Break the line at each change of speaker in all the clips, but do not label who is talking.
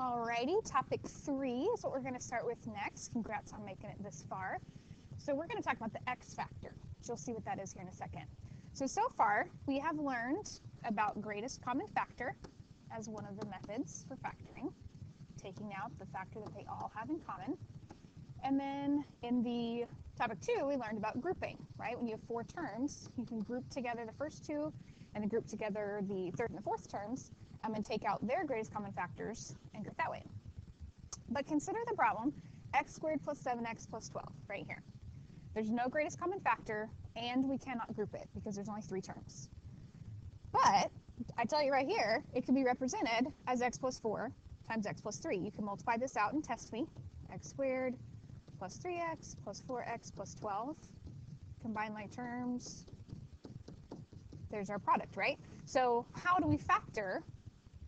Alrighty, topic 3 is what we're going to start with next. Congrats on making it this far. So we're going to talk about the x factor. You'll see what that is here in a second. So far, we have learned about greatest common factor as one of the methods for factoring, taking out the factor that they all have in common. And then in the topic 2, we learned about grouping, right? When you have 4 terms, you can group together the first 2 and then group together the third and the fourth terms and take out their greatest common factors and group that way. But consider the problem, x squared plus 7x plus 12, right here. There's no greatest common factor, and we cannot group it because there's only 3 terms. But I tell you right here, it can be represented as x plus 4 times x plus 3. You can multiply this out and test me. X squared plus 3x plus 4x plus 12. Combine like terms. There's our product, right? So how do we factor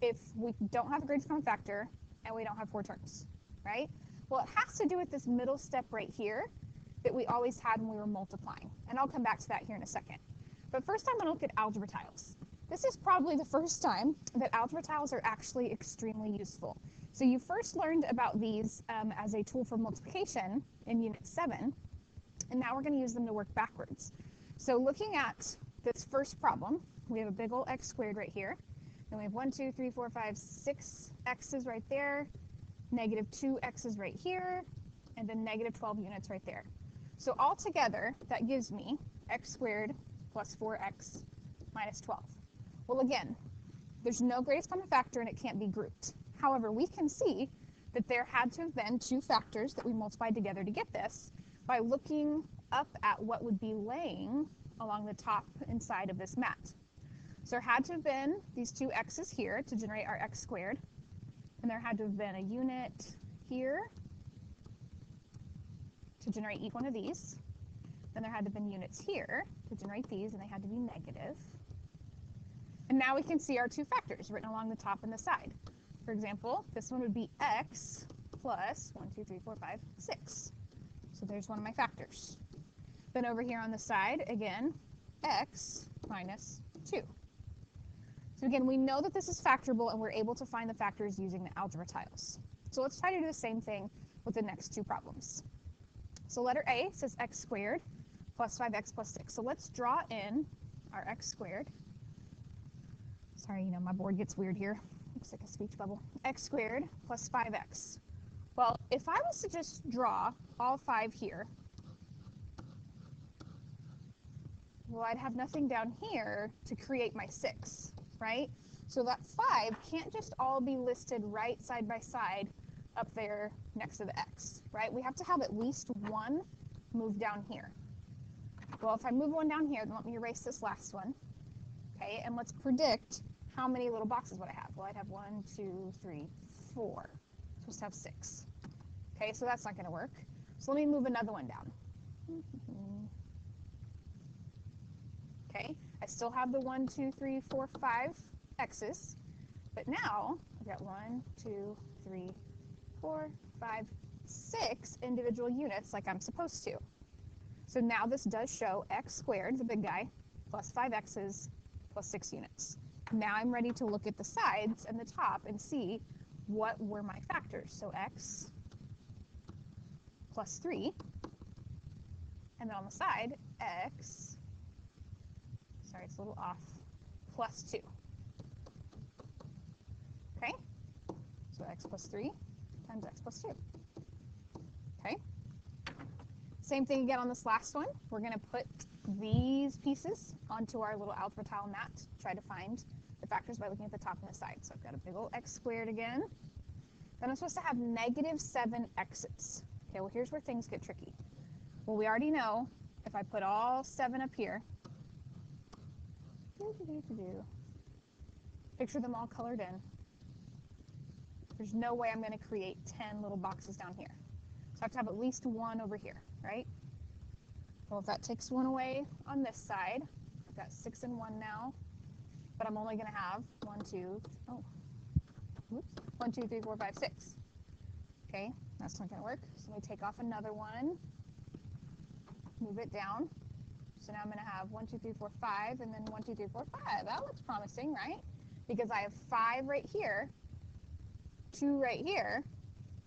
if we don't have a greatest common factor and we don't have 4 terms, right? Well, it has to do with this middle step right here that we always had when we were multiplying. And I'll come back to that here in a second. But first I'm going to look at algebra tiles. This is probably the first time that algebra tiles are actually extremely useful. So you first learned about these as a tool for multiplication in Unit 7, and now we're going to use them to work backwards. So looking at this first problem, we have a big old x squared right here. Then we have 1, 2, 3, 4, 5, 6 x's right there, negative 2 x's right here, and then negative 12 units right there. So altogether, that gives me x squared plus 4x minus 12. Well, again, there's no greatest common factor and it can't be grouped. However, we can see that there had to have been 2 factors that we multiplied together to get this by looking up at what would be laying along the top and side of this mat. So there had to have been these 2 x's here to generate our x squared, and there had to have been a unit here to generate each one of these. Then there had to have been units here to generate these, and they had to be negative. And now we can see our 2 factors written along the top and the side. For example, this one would be x plus 1, 2, 3, 4, 5, 6. So there's one of my factors. Then over here on the side, again, x minus 2. So again, we know that this is factorable, and we're able to find the factors using the algebra tiles. So let's try to do the same thing with the next 2 problems. So letter A says x squared plus 5x plus 6. So let's draw in our x squared. Sorry, my board gets weird here. Looks like a speech bubble. X squared plus 5x. Well, if I was to just draw all 5 here, well, I'd have nothing down here to create my 6, right? So that 5 can't just all be listed right side by side up there next to the x, right? We have to have at least one move down here. Well, if I move one down here, then let me erase this last one. Okay, and let's predict how many little boxes would I have. Well, I'd have 1, 2, 3, 4. I'm supposed to have 6. Okay, so that's not going to work. So let me move another one down. Okay, I still have the 1, 2, 3, 4, 5 x's, but now I've got 1, 2, 3, 4, 5, 6 individual units like I'm supposed to. So now this does show x squared, the big guy, plus 5 x's plus 6 units. Now I'm ready to look at the sides and the top and see what were my factors. So x plus 3, and then on the side, x, sorry, it's a little off, plus 2. Okay? So x plus 3 times x plus 2. Okay? Same thing again on this last one. We're going to put these pieces onto our little algebra tile mat, try to find the factors by looking at the top and the side. So I've got a big old x squared again. Then I'm supposed to have negative 7 x's. Okay, well, here's where things get tricky. Well, we already know if I put all 7 up here, picture them all colored in, there's no way I'm going to create 10 little boxes down here. So I have to have at least one over here, right? Well, if that takes 1 away on this side, I've got 6 and 1 now, but I'm only going to have 1, 2, 3, 4, 5, 6. Okay, that's not going to work. So let me take off another one, move it down. So now I'm going to have 1, 2, 3, 4, 5, and then 1, 2, 3, 4, 5. That looks promising, right? Because I have 5 right here, 2 right here,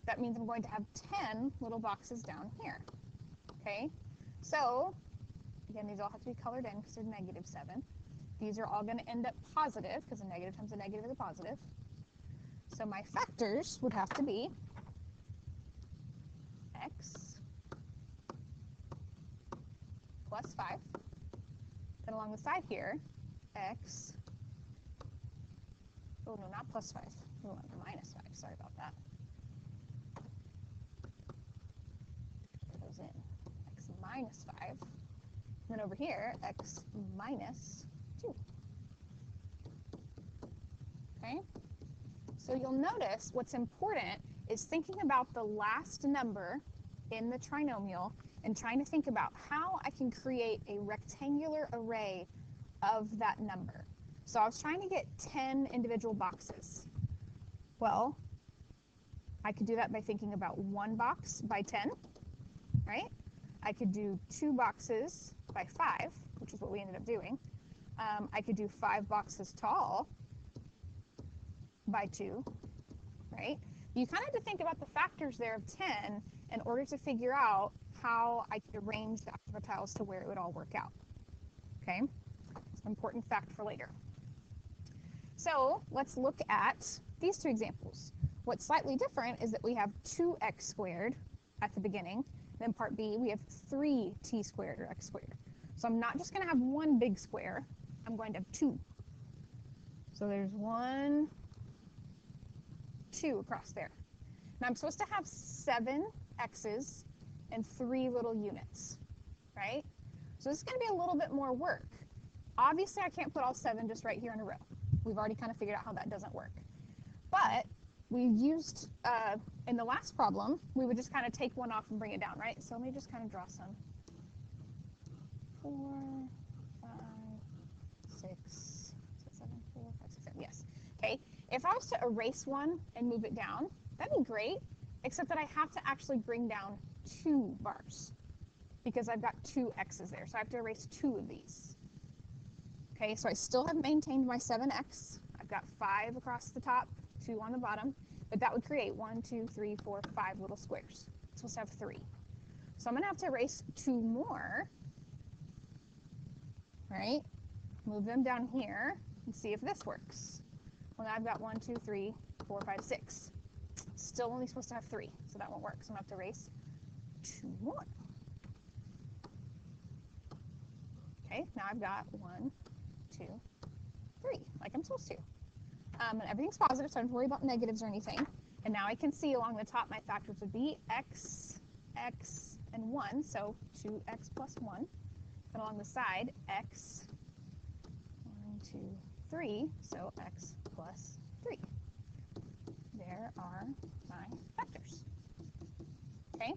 that means I'm going to have 10 little boxes down here. Okay, so again, these all have to be colored in because they're -7. These are all going to end up positive because a negative times a negative is a positive. So my factors would have to be x plus 5. Then along the side here, x, oh no, not plus 5. We want minus 5. Sorry about that. Put those in. X minus 5. And then over here, x minus 2. Okay? So you'll notice what's important is thinking about the last number in the trinomial and trying to think about how I can create a rectangular array of that number. So I was trying to get 10 individual boxes. Well, I could do that by thinking about 1 box by 10, right? I could do 2 boxes by 5, which is what we ended up doing. I could do 5 boxes tall by 2, right? You kind of have to think about the factors there of 10 in order to figure out how I could arrange the algebra tiles to where it would all work out, okay? It's an important fact for later. So let's look at these 2 examples. What's slightly different is that we have 2x squared at the beginning. Then part B, we have 3t squared or x squared. So I'm not just going to have 1 big square. I'm going to have 2. So there's 1, 2 across there. Now I'm supposed to have 7 x's and 3 little units, right? So this is going to be a little bit more work. Obviously, I can't put all 7 just right here in a row. We've already kind of figured out how that doesn't work. But we used, in the last problem, we would just kind of take one off and bring it down, right? So let me just kind of draw some. 4, 5, 6, 7, 4, 5, 6, 7, yes. Okay, if I was to erase one and move it down, that'd be great, except that I have to actually bring down 2 bars because I've got 2 x's there. So I have to erase 2 of these. Okay, so I still have maintained my 7x. I've got 5 across the top, 2 on the bottom, but that would create 1, 2, 3, 4, 5 little squares. It's supposed to have 3. So I'm going to have to erase 2 more, right? Move them down here and see if this works. Well, now I've got 1, 2, 3, 4, 5, 6. Still only supposed to have 3, so that won't work. So I'm going to have to erase 2 more. Okay, now I've got 1, 2, 3, like I'm supposed to. And everything's positive, so I don't have to worry about negatives or anything. And now I can see along the top my factors would be x, x, and 1, so 2x plus 1. And along the side, x, 1, 2, 3, so x plus 3. There are my factors. Okay,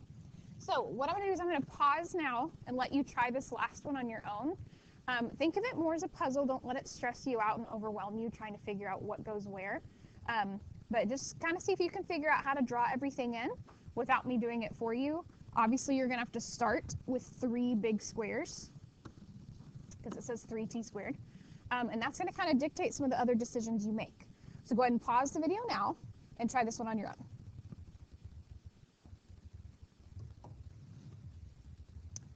so what I'm going to do is I'm going to pause now and let you try this last one on your own. Think of it more as a puzzle. Don't let it stress you out and overwhelm you trying to figure out what goes where. But just kind of see if you can figure out how to draw everything in without me doing it for you. Obviously, you're going to have to start with 3 big squares because it says 3t squared. And that's going to kind of dictate some of the other decisions you make. So go ahead and pause the video now and try this one on your own.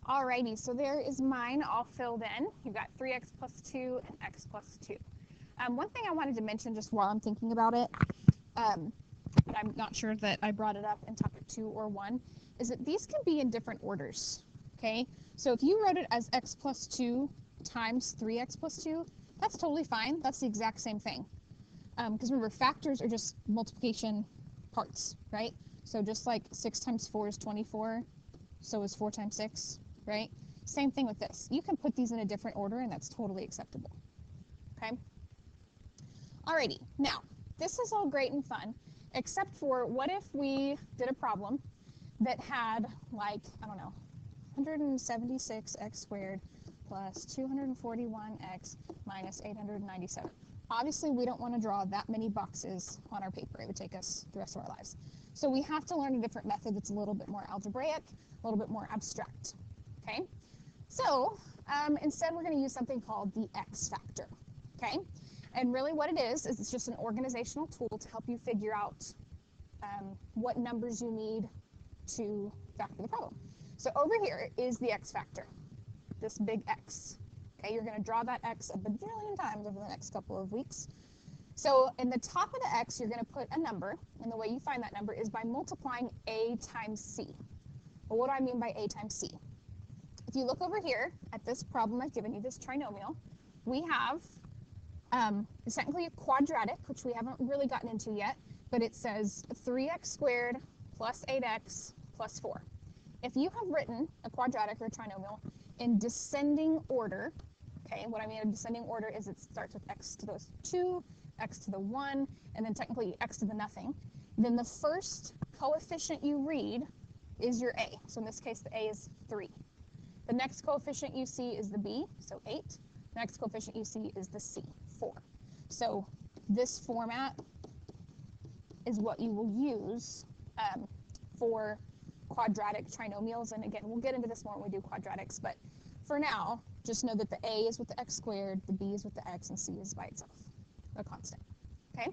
Alrighty, so there is mine all filled in. You've got 3x plus 2 and x plus 2. One thing I wanted to mention just while I'm thinking about it, and I'm not sure that I brought it up in topic 2 or 1, is that these can be in different orders, okay? So if you wrote it as x plus 2 times 3x plus 2, that's totally fine. That's the exact same thing. Because remember, factors are just multiplication parts, right? So just like 6 times 4 is 24, so is 4 times 6. Right? Same thing with this. You can put these in a different order and that's totally acceptable. Okay? Alrighty, now, this is all great and fun, except for what if we did a problem that had like, I don't know, 176x squared plus 241x minus 897. Obviously, we don't want to draw that many boxes on our paper. It would take us the rest of our lives. So we have to learn a different method that's a little bit more algebraic, a little bit more abstract. Okay, so instead we're going to use something called the x factor, okay? And really what it is it's just an organizational tool to help you figure out what numbers you need to factor the problem. So over here is the x factor, this big X. Okay, you're going to draw that X a bajillion times over the next couple of weeks. So in the top of the X, you're going to put a number, and the way you find that number is by multiplying A times C. Well, what do I mean by A times C? If you look over here at this problem I've given you, this trinomial, we have it's technically a quadratic, which we haven't really gotten into yet, but it says 3x squared plus 8x plus 4. If you have written a quadratic or a trinomial in descending order, okay, what I mean in descending order is it starts with x to the 2, x to the 1, and then technically x to the nothing, then the first coefficient you read is your a. So in this case, the a is 3. The next coefficient you see is the b, so 8. The next coefficient you see is the c, 4. So this format is what you will use for quadratic trinomials. And again, we'll get into this more when we do quadratics, but for now, just know that the a is with the x squared, the b is with the x, and c is by itself, a constant. Okay?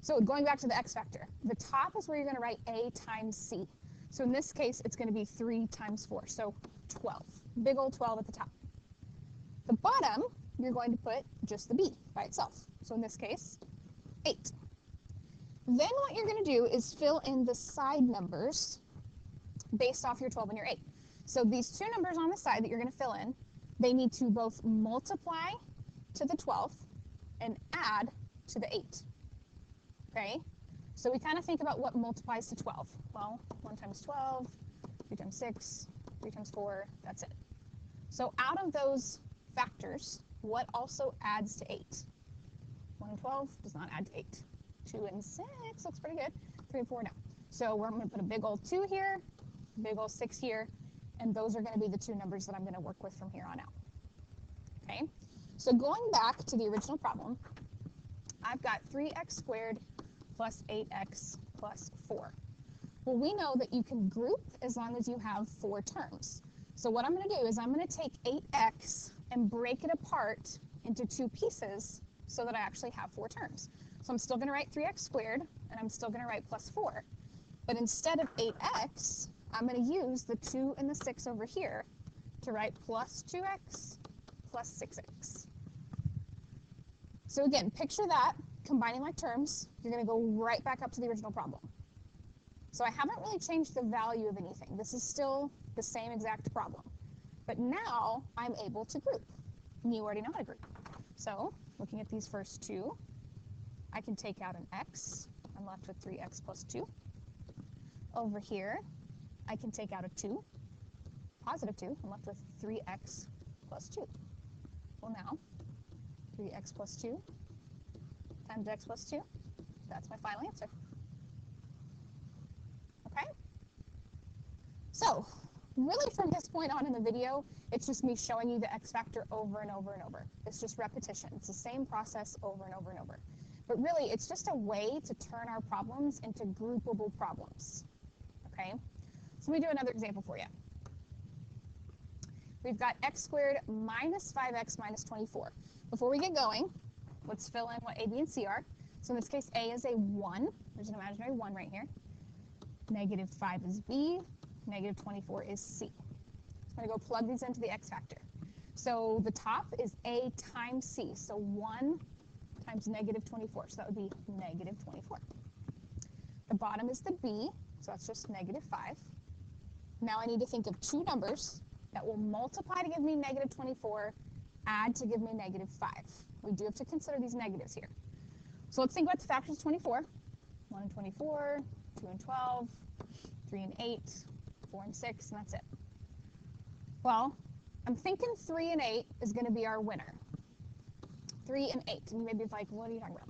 So going back to the x factor, the top is where you're going to write a times c. So in this case, it's going to be 3 times 4, so 12. Big old 12 at the top. The bottom, you're going to put just the b by itself. So in this case, 8. Then what you're going to do is fill in the side numbers based off your 12 and your 8. So these two numbers on the side that you're going to fill in, they need to both multiply to the 12 and add to the 8. Okay? So we kind of think about what multiplies to 12. Well, 1 times 12, 2 times 6, 3 times 4, that's it. So out of those factors, what also adds to 8? 1 and 12 does not add to 8. 2 and 6 looks pretty good. 3 and 4, no. So we're going to put a big old 2 here, big old 6 here, and those are going to be the two numbers that I'm going to work with from here on out. Okay? So going back to the original problem, I've got 3x squared plus 8x plus 4. Well, we know that you can group as long as you have 4 terms. So what I'm going to do is I'm going to take 8x and break it apart into 2 pieces so that I actually have 4 terms. So I'm still going to write 3x squared, and I'm still going to write plus 4. But instead of 8x, I'm going to use the 2 and the 6 over here to write plus 2x plus 6x. So again, picture that, combining my terms, you're going to go right back up to the original problem. So I haven't really changed the value of anything. This is still the same exact problem. But now I'm able to group. And you already know how to group. So looking at these first two, I can take out an x. I'm left with 3x plus 2. Over here, I can take out a 2, positive 2. I'm left with 3x plus 2. Well now, 3x plus 2 times x plus 2, that's my final answer. Okay? So, really from this point on in the video, it's just me showing you the x factor over and over and over. It's just repetition. It's the same process over and over and over. But really, it's just a way to turn our problems into groupable problems. Okay? So let me do another example for you. We've got x squared minus 5x minus 24. Before we get going, let's fill in what a, b, and c are. So in this case, a is a 1. There's an imaginary 1 right here. Negative 5 is b. Negative 24 is c. So I'm going to go plug these into the x factor. So the top is a times c. So 1 times negative 24. So that would be negative 24. The bottom is the b. So that's just negative 5. Now I need to think of two numbers that will multiply to give me negative 24, add to give me negative 5. We do have to consider these negatives here. So let's think about the factors of 24. 1 and 24, 2 and 12, 3 and 8, 4 and 6, and that's it. Well, I'm thinking 3 and 8 is going to be our winner. 3 and 8. And you may be like, what are you talking about?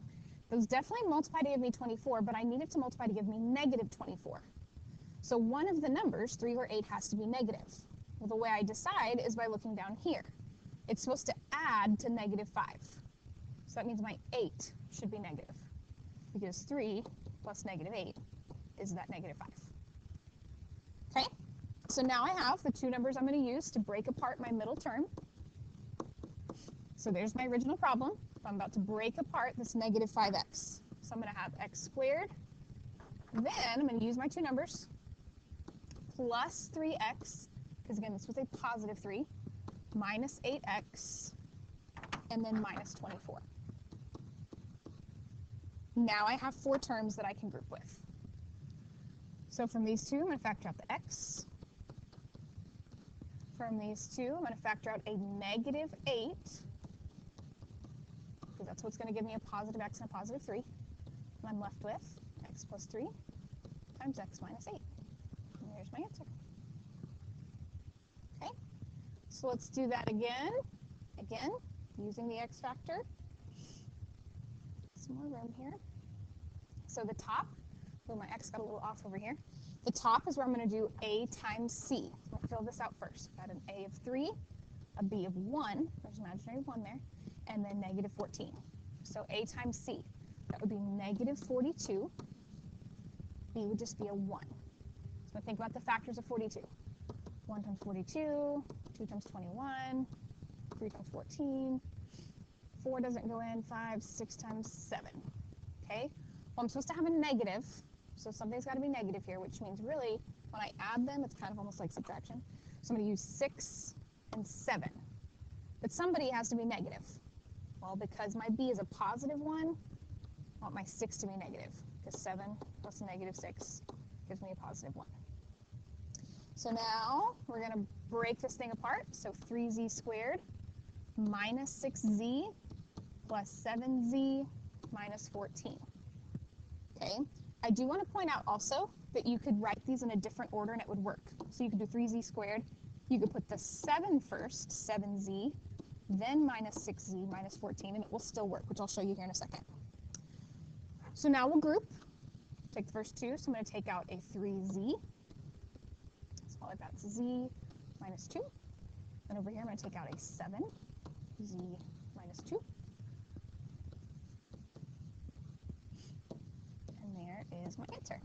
Those definitely multiply to give me 24, but I need it to multiply to give me negative 24. So one of the numbers, 3 or 8, has to be negative. Well, the way I decide is by looking down here. It's supposed to add to negative 5. So that means my 8 should be negative, because 3 plus negative 8 is that negative 5. Okay? So now I have the two numbers I'm going to use to break apart my middle term. So there's my original problem. I'm about to break apart this negative 5x. So I'm going to have x squared Then I'm going to use my two numbers, plus 3x, because again, this was a positive 3, minus 8x, and then minus 24. Now I have 4 terms that I can group with. So from these two, I'm going to factor out the x. From these two, I'm going to factor out a negative 8, because that's what's going to give me a positive x and a positive 3. And I'm left with x plus 3 times x minus 8. And there's my answer. Okay, so let's do that again. Again, using the x factor. Some more room here. So the top, oh, my x got a little off over here. The top is where I'm going to do a times c. So I'll fill this out first. I've got an a of 3, a b of 1, there's an imaginary 1 there, and then negative 14. So a times c, that would be negative 42. B would just be a 1. So think about the factors of 42. 1 times 42, 2 times 21, 3 times 14, 4 doesn't go in, 5, 6 times 7. Okay? Well, I'm supposed to have a negative, so something's got to be negative here, which means really, when I add them, it's kind of almost like subtraction. So I'm going to use 6 and 7. But somebody has to be negative. Well, because my b is a positive 1, I want my 6 to be negative, because 7 plus negative 6 gives me a positive 1. So now we're going to break this thing apart. So 3z squared minus 6z plus 7z minus 14. Okay, I do want to point out also that you could write these in a different order and it would work. So you could do 3z squared. You could put the 7 first, 7z, then minus 6z minus 14, and it will still work, which I'll show you here in a second. So now we'll group. Take the first two, so I'm going to take out a 3z. So all I've got is z minus 2. And over here I'm going to take out a 7, z minus 2. And there is my answer.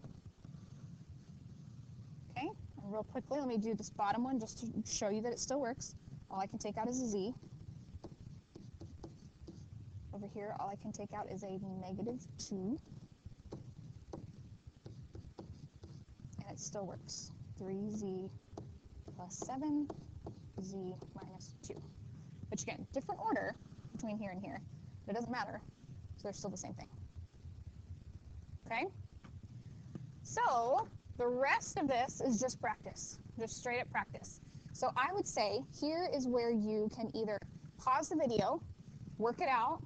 Okay, and real quickly, let me do this bottom one just to show you that it still works. All I can take out is a z. Over here, all I can take out is a negative 2. And it still works. 3z plus 7, z minus 2. Which again, different order between here and here. But it doesn't matter, so they're still the same thing. Okay? So the rest of this is just practice, just straight up practice. So I would say here is where you can either pause the video, work it out,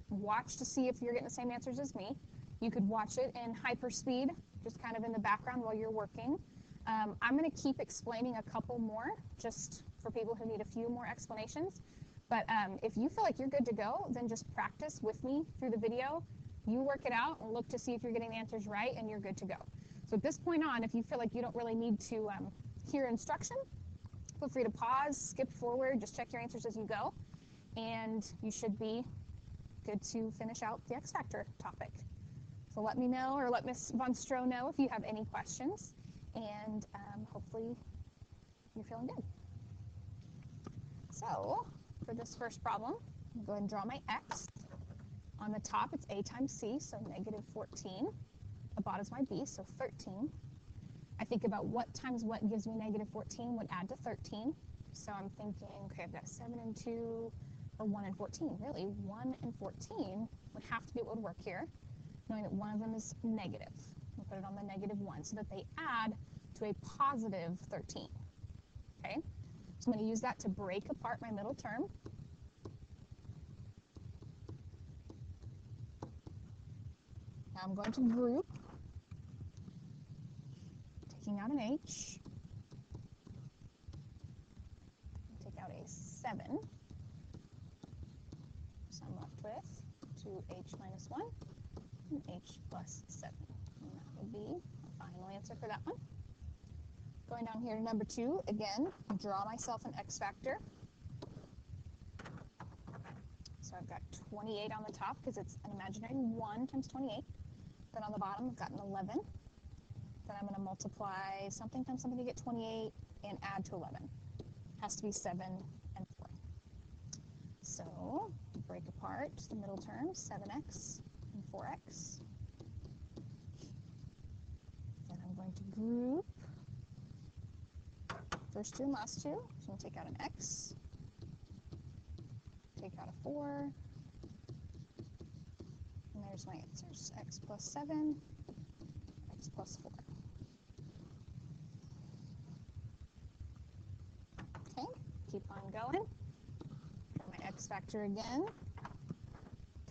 watch to see if you're getting the same answers as me. You could watch it in hyperspeed, just kind of in the background while you're working. I'm going to keep explaining a couple more just for people who need a few more explanations. But if you feel like you're good to go, then just practice with me through the video. You work it out and look to see if you're getting the answers right, and you're good to go. So at this point on, if you feel like you don't really need to hear instruction, feel free to pause, skip forward, just check your answers as you go, and you should be good to finish out the X Factor topic. So let me know, or let Ms. Von Stroh know if you have any questions, and hopefully you're feeling good. So for this first problem, I'm going to go ahead and draw my X. On the top, it's a times c, so negative 14. The bottom is my b, so 13. I think about what times what gives me negative 14 would add to 13. So I'm thinking, okay, I've got 7 and 2, or 1 and 14. Really, 1 and 14 would have to be what would work here, knowing that one of them is negative. We'll put it on the negative 1 so that they add to a positive 13. Okay, so I'm going to use that to break apart my middle term. Now I'm going to group, taking out an h, take out a 7, so I'm left with 2h minus 1 and h plus 7. And that would be the final answer for that one. Going down here to number 2, again, draw myself an x factor. So I've got 28 on the top because it's an imaginary 1 times 28. Then on the bottom, I've got an 11. Then I'm going to multiply something times something to get 28 and add to 11. Has to be 7 and 4. So break apart the middle term, 7x and 4x. going to group first two and last two. So I'm going to take out an x, take out a 4, and there's my answers, x plus 7, x plus 4. Okay, keep on going. My x factor again.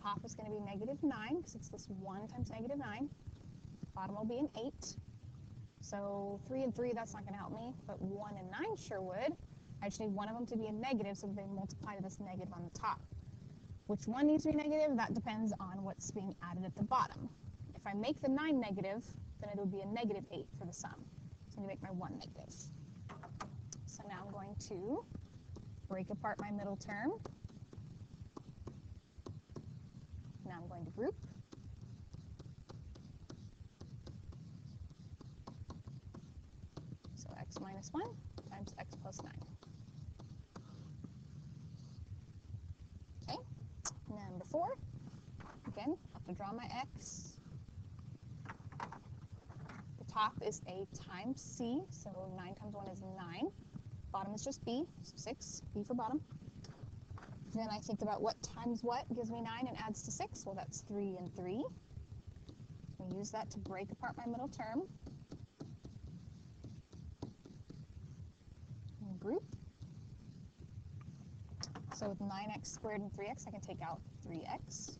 Top is going to be -9 because it's this 1 times -9. Bottom will be an 8. So 3 and 3, that's not going to help me, but 1 and 9 sure would. I just need one of them to be a negative, so they multiply to this negative on the top. Which one needs to be negative? That depends on what's being added at the bottom. If I make the 9 negative, then it would be a -8 for the sum. So I'm going to make my 1 negative. So now I'm going to break apart my middle term. Now I'm going to group. So x minus 1 times x plus 9. Okay, number 4. Again, I have to draw my x. The top is a times c, so 9 times 1 is 9. Bottom is just b, so 6, b for bottom. Then I think about what times what gives me 9 and adds to 6. Well, that's 3 and 3. So we use that to break apart my middle term. And group. So with 9x squared and 3x, I can take out 3x.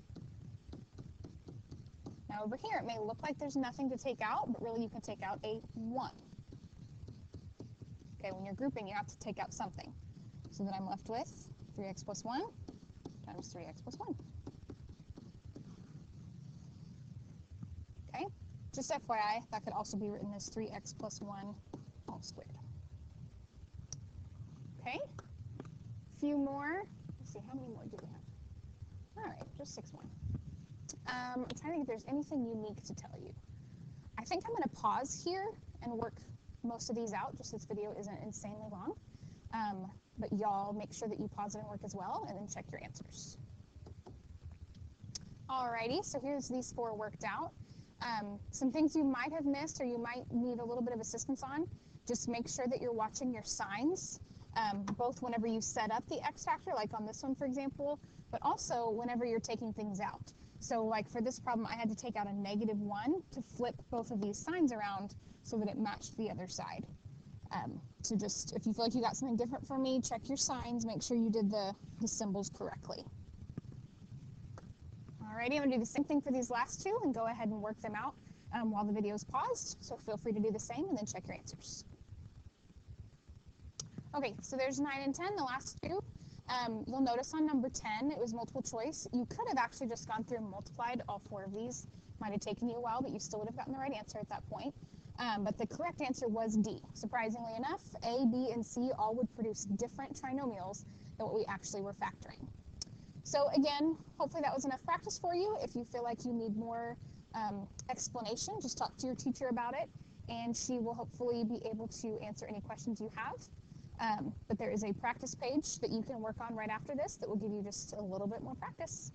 Now over here, it may look like there's nothing to take out, but really you can take out a 1. Okay, when you're grouping, you have to take out something. So then I'm left with 3x plus 1 times 3x plus 1. Okay, just FYI, that could also be written as 3x plus 1 all squared. Okay, a few more. Let's see, how many more do we have? All right, just 6 more. I'm trying to think if there's anything unique to tell you. I think I'm going to pause here and work most of these out, just so this video isn't insanely long. But y'all make sure that you pause it and work as well, and then check your answers. Alrighty, so here's these 4 worked out. Some things you might have missed or you might need a little bit of assistance on, just make sure that you're watching your signs, both whenever you set up the x factor, like on this one, for example, but also whenever you're taking things out. So like for this problem, I had to take out a -1 to flip both of these signs around so that it matched the other side. So just, if you feel like you got something different for me, check your signs, make sure you did the symbols correctly. Alrighty, I'm going to do the same thing for these last 2 and go ahead and work them out while the video is paused. So feel free to do the same and then check your answers. Okay, so there's 9 and 10, the last 2. You'll notice on number 10, it was multiple choice. You could have actually just gone through and multiplied all 4 of these. Might have taken you a while, but you still would have gotten the right answer at that point. But the correct answer was D. Surprisingly enough, A, B, and C all would produce different trinomials than what we actually were factoring. So again, hopefully that was enough practice for you. If you feel like you need more explanation, just talk to your teacher about it, and she will hopefully be able to answer any questions you have. But there is a practice page that you can work on right after this that will give you just a little bit more practice.